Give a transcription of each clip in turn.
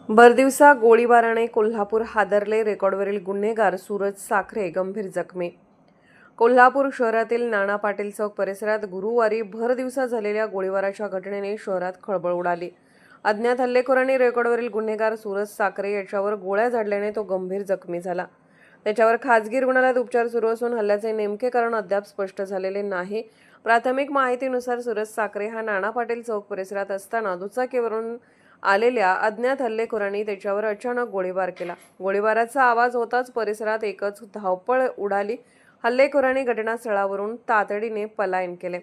भरदिवसा गोळीबाराने कोल्हापूर हादरले. रेकॉर्डवरील गुन्हेगार सूरज साखरे गंभीर जखमी. कोल्हापूर शहरातील नाना पाटील चौक परिसरात गुरुवारी भरदिवसा झालेल्या गोळीबाराच्या घटनेने शहरात खळबळ उडाली. अज्ञात हल्लेखोरांनी रेकॉर्डवरील गुन्हेगार सूरज साखरे याच्यावर गोळ्या झाडल्याने तो गंभीर जखमी झाला. त्याच्यावर खासगी रुग्णालयात उपचार सुरू असून हल्ल्याचे नेमके कारण अद्याप स्पष्ट झालेले नाही. प्राथमिक माहितीनुसार सूरज साखरे हा नाना पाटील चौक परिसरात असताना दुचाकीवरून आलेल्या अज्ञात हल्लेखोरांनी त्याच्यावर अचानक गोळीबार केला. गोळीबाराचा आवाज होताच परिसरात एकच धावपळ उडाली. हल्लेखोरांनी घटनास्थळावरून तातडीने पलायन केले.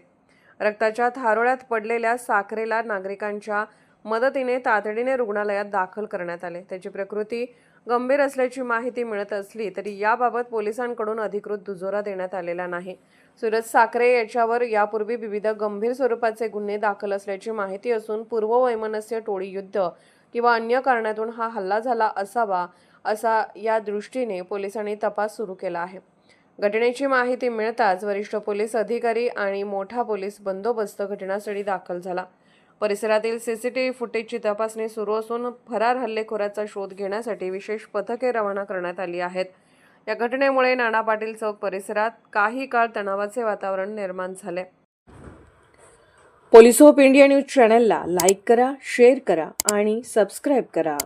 रक्ताच्या थारोळ्यात पडलेल्या साखरेला नागरिकांच्या मदतीने तातडीने रुग्णालयात दाखल करण्यात आले. त्याची प्रकृती गंभीर असल्याची माहिती मिळत असली तरी याबाबत पोलिसांकडून अधिकृत दुजोरा देण्यात आलेला नाही. सूरज साखरे याच्यावर यापूर्वी विविध गंभीर स्वरूपाचे गुन्हे दाखल असल्याची माहिती असून पूर्ववैमनस्य, टोळी युद्ध किंवा अन्य कारणातून हा हल्ला झाला असावा असा या दृष्टीने पोलिसांनी तपास सुरू केला आहे. घटनेची माहिती मिळताच वरिष्ठ पोलीस अधिकारी आणि मोठा पोलीस बंदोबस्त घटनास्थळी दाखल झाला. परिसरातील सीसीटीव्ही फुटेजची तपासणी सुरू असून फरार हल्लेखोराचा शोध घेण्यासाठी विशेष पथके रवाना करण्यात आली आहेत. या घटनेमुळे नाना पाटील चौक परिसरात काही काळ तणावाचे वातावरण निर्माण झाले. पोलीस ऑफ इंडिया न्यूज चॅनलला लाईक करा, शेअर करा आणि सबस्क्राईब करा.